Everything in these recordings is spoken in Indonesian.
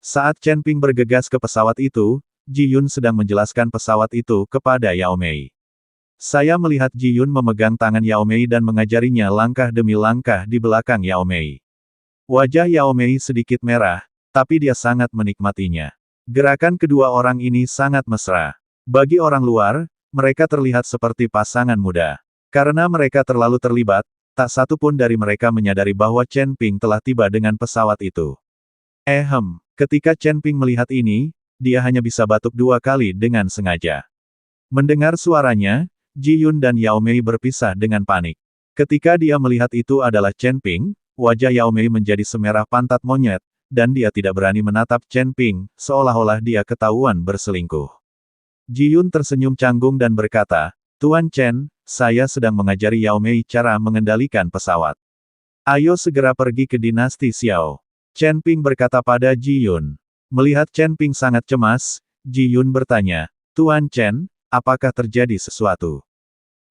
Saat Chen Ping bergegas ke pesawat itu, Ji Yun sedang menjelaskan pesawat itu kepada Yao Mei. Saya melihat Ji Yun memegang tangan Yao Mei dan mengajarinya langkah demi langkah di belakang Yao Mei. Wajah Yao Mei sedikit merah, tapi dia sangat menikmatinya. Gerakan kedua orang ini sangat mesra. Bagi orang luar, mereka terlihat seperti pasangan muda. Karena mereka terlalu terlibat, tak satu pun dari mereka menyadari bahwa Chen Ping telah tiba dengan pesawat itu. Ketika Chen Ping melihat ini, dia hanya bisa batuk 2 kali dengan sengaja. Mendengar suaranya, Ji Yun dan Yao Mei berpisah dengan panik. Ketika dia melihat itu adalah Chen Ping, wajah Yao Mei menjadi semerah pantat monyet, dan dia tidak berani menatap Chen Ping, seolah-olah dia ketahuan berselingkuh. Ji Yun tersenyum canggung dan berkata, "Tuan Chen, saya sedang mengajari Yao Mei cara mengendalikan pesawat. Ayo segera pergi ke dinasti Xiao." Chen Ping berkata pada Ji Yun. Melihat Chen Ping sangat cemas, Ji Yun bertanya, "Tuan Chen, apakah terjadi sesuatu?"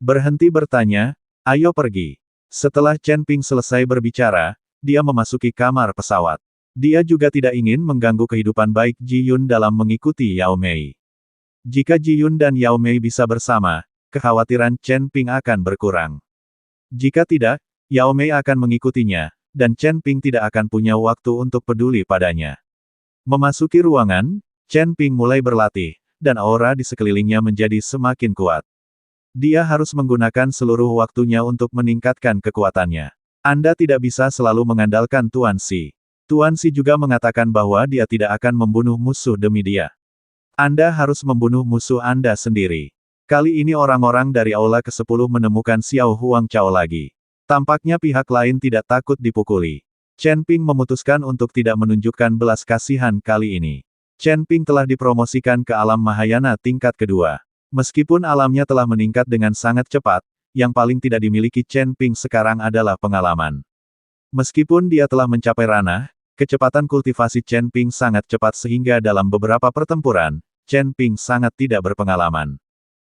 Berhenti bertanya, ayo pergi. Setelah Chen Ping selesai berbicara, dia memasuki kamar pesawat. Dia juga tidak ingin mengganggu kehidupan baik Ji Yun dalam mengikuti Yao Mei. Jika Ji Yun dan Yao Mei bisa bersama, kekhawatiran Chen Ping akan berkurang. Jika tidak, Yao Mei akan mengikutinya, dan Chen Ping tidak akan punya waktu untuk peduli padanya. Memasuki ruangan, Chen Ping mulai berlatih, dan aura di sekelilingnya menjadi semakin kuat. Dia harus menggunakan seluruh waktunya untuk meningkatkan kekuatannya. Anda tidak bisa selalu mengandalkan Tuan Xi. Tuan Xi juga mengatakan bahwa dia tidak akan membunuh musuh demi dia. Anda harus membunuh musuh Anda sendiri. Kali ini orang-orang dari Aula ke-10 menemukan Xiao Huang Chao lagi. Tampaknya pihak lain tidak takut dipukuli. Chen Ping memutuskan untuk tidak menunjukkan belas kasihan kali ini. Chen Ping telah dipromosikan ke alam Mahayana tingkat kedua. Meskipun alamnya telah meningkat dengan sangat cepat, yang paling tidak dimiliki Chen Ping sekarang adalah pengalaman. Meskipun dia telah mencapai ranah, kecepatan kultivasi Chen Ping sangat cepat sehingga dalam beberapa pertempuran, Chen Ping sangat tidak berpengalaman.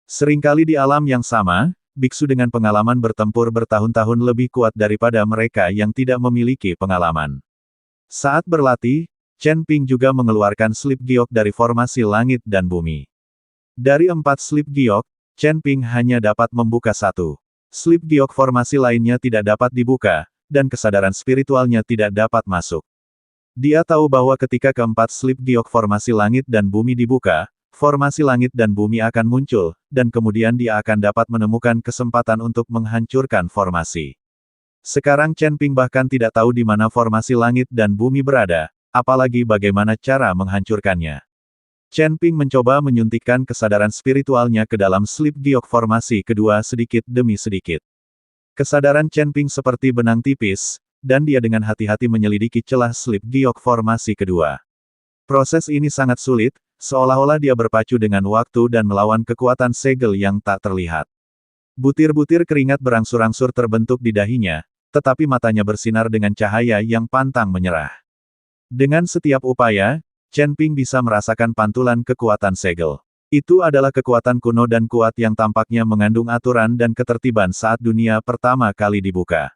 Seringkali di alam yang sama, biksu dengan pengalaman bertempur bertahun-tahun lebih kuat daripada mereka yang tidak memiliki pengalaman. Saat berlatih, Chen Ping juga mengeluarkan slip giok dari formasi langit dan bumi. Dari 4 slip giok, Chen Ping hanya dapat membuka 1. Slip giok formasi lainnya tidak dapat dibuka, dan kesadaran spiritualnya tidak dapat masuk. Dia tahu bahwa ketika keempat slip giok formasi langit dan bumi dibuka, formasi langit dan bumi akan muncul, dan kemudian dia akan dapat menemukan kesempatan untuk menghancurkan formasi. Sekarang Chen Ping bahkan tidak tahu di mana formasi langit dan bumi berada, apalagi bagaimana cara menghancurkannya. Chen Ping mencoba menyuntikkan kesadaran spiritualnya ke dalam slip giok formasi kedua sedikit demi sedikit. Kesadaran Chen Ping seperti benang tipis, dan dia dengan hati-hati menyelidiki celah slip giok formasi kedua. Proses ini sangat sulit, seolah-olah dia berpacu dengan waktu dan melawan kekuatan segel yang tak terlihat. Butir-butir keringat berangsur-angsur terbentuk di dahinya, tetapi matanya bersinar dengan cahaya yang pantang menyerah. Dengan setiap upaya, Chen Ping bisa merasakan pantulan kekuatan segel. Itu adalah kekuatan kuno dan kuat yang tampaknya mengandung aturan dan ketertiban saat dunia pertama kali dibuka.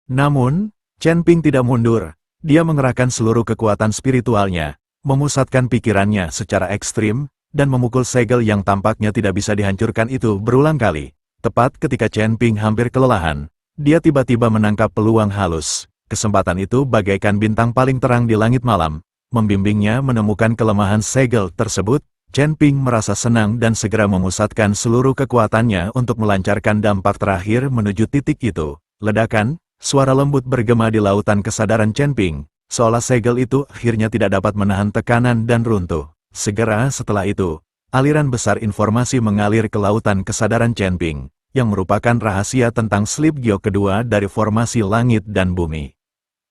Namun, Chen Ping tidak mundur. Dia mengerahkan seluruh kekuatan spiritualnya, memusatkan pikirannya secara ekstrim, dan memukul segel yang tampaknya tidak bisa dihancurkan itu berulang kali. Tepat ketika Chen Ping hampir kelelahan, dia tiba-tiba menangkap peluang halus. Kesempatan itu bagaikan bintang paling terang di langit malam, membimbingnya menemukan kelemahan segel tersebut. Chen Ping merasa senang dan segera memusatkan seluruh kekuatannya untuk melancarkan dampak terakhir menuju titik itu. Ledakan, suara lembut bergema di lautan kesadaran Chen Ping. Seolah segel itu akhirnya tidak dapat menahan tekanan dan runtuh. Segera setelah itu, aliran besar informasi mengalir ke lautan kesadaran Chen Ping, yang merupakan rahasia tentang slip giok kedua dari formasi langit dan bumi.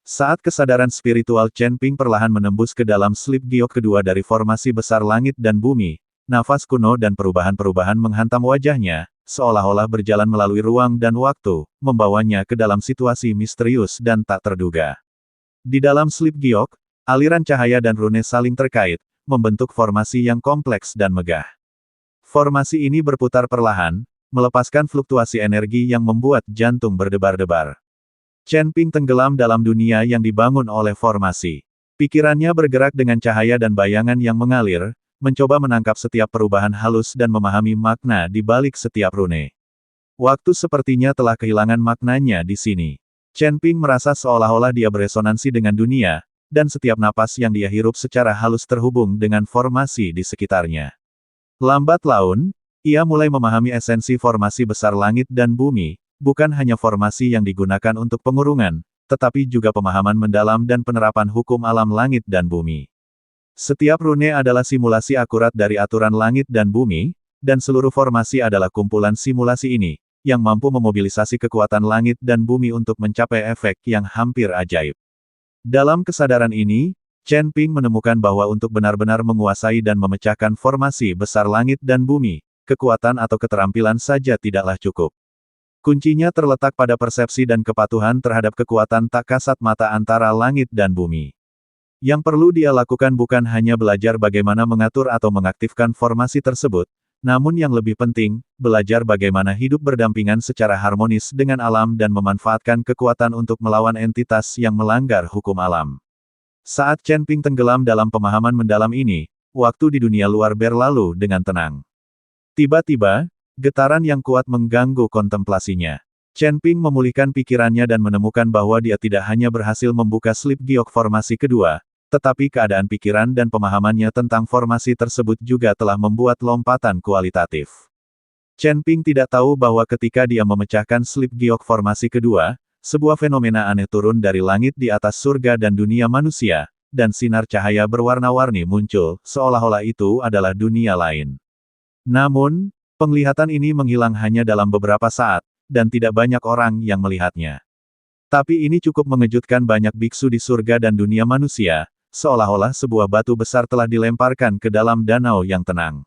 Saat kesadaran spiritual Chen Ping perlahan menembus ke dalam slip giok kedua dari formasi besar langit dan bumi, nafas kuno dan perubahan-perubahan menghantam wajahnya, seolah-olah berjalan melalui ruang dan waktu, membawanya ke dalam situasi misterius dan tak terduga. Di dalam slip giok, aliran cahaya dan rune saling terkait, membentuk formasi yang kompleks dan megah. Formasi ini berputar perlahan, melepaskan fluktuasi energi yang membuat jantung berdebar-debar. Chen Ping tenggelam dalam dunia yang dibangun oleh formasi. Pikirannya bergerak dengan cahaya dan bayangan yang mengalir, mencoba menangkap setiap perubahan halus dan memahami makna di balik setiap rune. Waktu sepertinya telah kehilangan maknanya di sini. Chen Ping merasa seolah-olah dia beresonansi dengan dunia, dan setiap napas yang dia hirup secara halus terhubung dengan formasi di sekitarnya. Lambat laun, ia mulai memahami esensi formasi besar langit dan bumi, bukan hanya formasi yang digunakan untuk pengurungan, tetapi juga pemahaman mendalam dan penerapan hukum alam langit dan bumi. Setiap rune adalah simulasi akurat dari aturan langit dan bumi, dan seluruh formasi adalah kumpulan simulasi ini, yang mampu memobilisasi kekuatan langit dan bumi untuk mencapai efek yang hampir ajaib. Dalam kesadaran ini, Chen Ping menemukan bahwa untuk benar-benar menguasai dan memecahkan formasi besar langit dan bumi, kekuatan atau keterampilan saja tidaklah cukup. Kuncinya terletak pada persepsi dan kepatuhan terhadap kekuatan tak kasat mata antara langit dan bumi. Yang perlu dia lakukan bukan hanya belajar bagaimana mengatur atau mengaktifkan formasi tersebut, namun yang lebih penting, belajar bagaimana hidup berdampingan secara harmonis dengan alam dan memanfaatkan kekuatan untuk melawan entitas yang melanggar hukum alam. Saat Chen Ping tenggelam dalam pemahaman mendalam ini, waktu di dunia luar berlalu dengan tenang. Tiba-tiba, getaran yang kuat mengganggu kontemplasinya. Chen Ping memulihkan pikirannya dan menemukan bahwa dia tidak hanya berhasil membuka slip giok formasi kedua, tetapi keadaan pikiran dan pemahamannya tentang formasi tersebut juga telah membuat lompatan kualitatif. Chen Ping tidak tahu bahwa ketika dia memecahkan slip giok formasi kedua, sebuah fenomena aneh turun dari langit di atas surga dan dunia manusia, dan sinar cahaya berwarna-warni muncul, seolah-olah itu adalah dunia lain. Namun, penglihatan ini menghilang hanya dalam beberapa saat, dan tidak banyak orang yang melihatnya. Tapi ini cukup mengejutkan banyak biksu di surga dan dunia manusia, seolah-olah sebuah batu besar telah dilemparkan ke dalam danau yang tenang.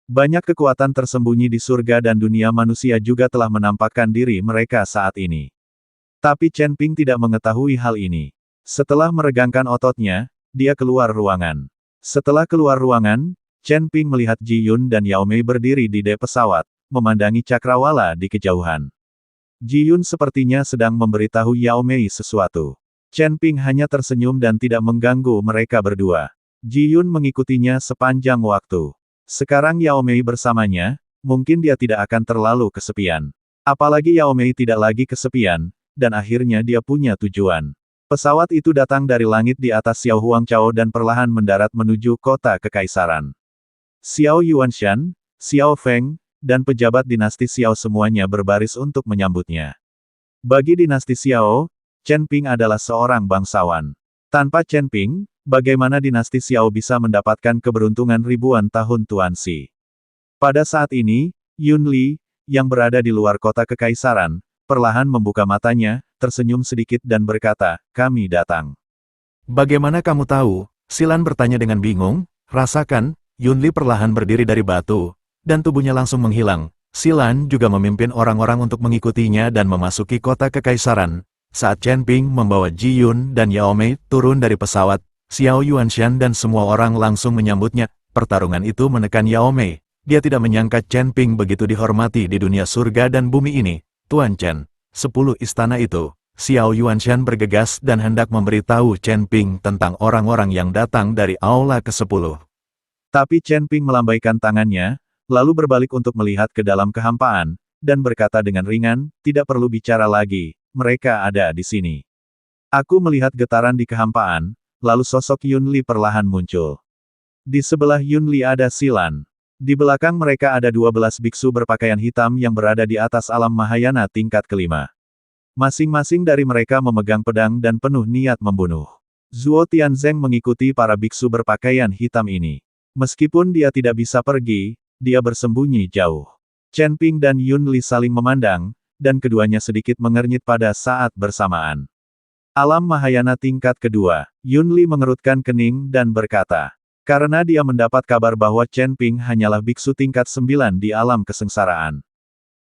Banyak kekuatan tersembunyi di surga dan dunia manusia juga telah menampakkan diri mereka saat ini. Tapi Chen Ping tidak mengetahui hal ini. Setelah meregangkan ototnya, dia keluar ruangan. Setelah keluar ruangan, Chen Ping melihat Ji Yun dan Yao Mei berdiri di dek pesawat, memandangi cakrawala di kejauhan. Ji Yun sepertinya sedang memberitahu Yao Mei sesuatu. Chen Ping hanya tersenyum dan tidak mengganggu mereka berdua. Ji Yun mengikutinya sepanjang waktu. Sekarang Yao Mei bersamanya, mungkin dia tidak akan terlalu kesepian. Apalagi Yao Mei tidak lagi kesepian, dan akhirnya dia punya tujuan. Pesawat itu datang dari langit di atas Xiao Huangchao dan perlahan mendarat menuju kota kekaisaran. Xiao Yuanshan, Xiao Feng, dan pejabat dinasti Xiao semuanya berbaris untuk menyambutnya. Bagi dinasti Xiao, Chen Ping adalah seorang bangsawan. Tanpa Chen Ping, bagaimana dinasti Xiao bisa mendapatkan keberuntungan ribuan tahun Tuan Xi? Pada saat ini, Yun Li, yang berada di luar kota kekaisaran, perlahan membuka matanya, tersenyum sedikit dan berkata, "Kami datang." "Bagaimana kamu tahu?" Silan bertanya dengan bingung. "Rasakan." Yun Li perlahan berdiri dari batu, dan tubuhnya langsung menghilang. Silan juga memimpin orang-orang untuk mengikutinya dan memasuki kota kekaisaran. Saat Chen Ping membawa Ji Yun dan Yao Mei turun dari pesawat, Xiao Yuanshan dan semua orang langsung menyambutnya. Pertarungan itu menekan Yao Mei. Dia tidak menyangka Chen Ping begitu dihormati di dunia surga dan bumi ini. "Tuan Chen, 10 istana itu." Xiao Yuanshan bergegas dan hendak memberitahu Chen Ping tentang orang-orang yang datang dari aula ke-10. Tapi Chen Ping melambaikan tangannya, lalu berbalik untuk melihat ke dalam kehampaan, dan berkata dengan ringan, "Tidak perlu bicara lagi, mereka ada di sini." Aku melihat getaran di kehampaan, lalu sosok Yun Li perlahan muncul. Di sebelah Yun Li ada Silan. Di belakang mereka ada 12 biksu berpakaian hitam yang berada di atas alam Mahayana tingkat kelima. Masing-masing dari mereka memegang pedang dan penuh niat membunuh. Zuo Tianzeng mengikuti para biksu berpakaian hitam ini. Meskipun dia tidak bisa pergi, dia bersembunyi jauh. Chen Ping dan Yun Li saling memandang, dan keduanya sedikit mengernyit pada saat bersamaan. Alam Mahayana tingkat kedua, Yun Li mengerutkan kening dan berkata, karena dia mendapat kabar bahwa Chen Ping hanyalah biksu tingkat 9 di alam kesengsaraan.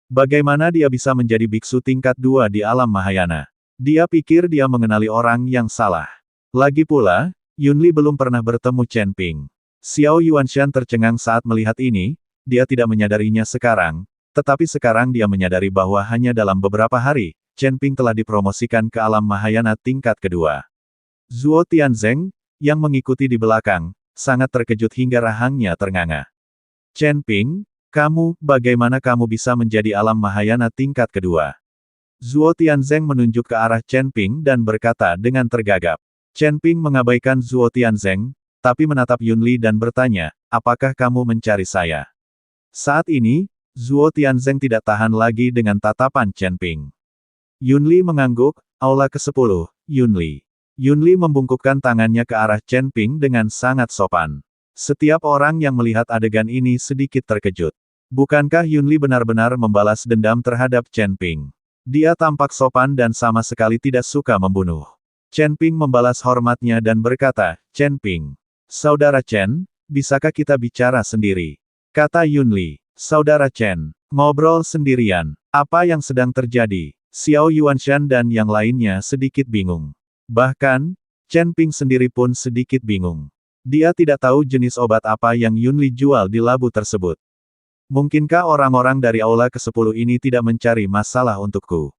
Bagaimana dia bisa menjadi biksu tingkat 2 di alam Mahayana? Dia pikir dia mengenali orang yang salah. Lagi pula, Yun Li belum pernah bertemu Chen Ping. Xiao Yuanshan tercengang saat melihat ini, dia tidak menyadarinya sekarang, tetapi sekarang dia menyadari bahwa hanya dalam beberapa hari, Chen Ping telah dipromosikan ke alam Mahayana tingkat kedua. Zuo Tianzeng, yang mengikuti di belakang, sangat terkejut hingga rahangnya ternganga. Chen Ping, kamu, bagaimana kamu bisa menjadi alam Mahayana tingkat kedua? Zuo Tianzeng menunjuk ke arah Chen Ping dan berkata dengan tergagap. Chen Ping mengabaikan Zuo Tianzeng, tapi menatap Yunli dan bertanya, apakah kamu mencari saya? Saat ini, Zuo Tianzeng tidak tahan lagi dengan tatapan Chen Ping. Yunli mengangguk, aula ke-10, Yunli. Yunli membungkukkan tangannya ke arah Chen Ping dengan sangat sopan. Setiap orang yang melihat adegan ini sedikit terkejut. Bukankah Yunli benar-benar membalas dendam terhadap Chen Ping? Dia tampak sopan dan sama sekali tidak suka membunuh. Chen Ping membalas hormatnya dan berkata, Chen Ping. Saudara Chen, bisakah kita bicara sendiri? Kata Yunli. Saudara Chen, ngobrol sendirian. Apa yang sedang terjadi? Xiao Yuanshan dan yang lainnya sedikit bingung. Bahkan, Chen Ping sendiri pun sedikit bingung. Dia tidak tahu jenis obat apa yang Yunli jual di labu tersebut. Mungkinkah orang-orang dari aula ke-10 ini tidak mencari masalah untukku?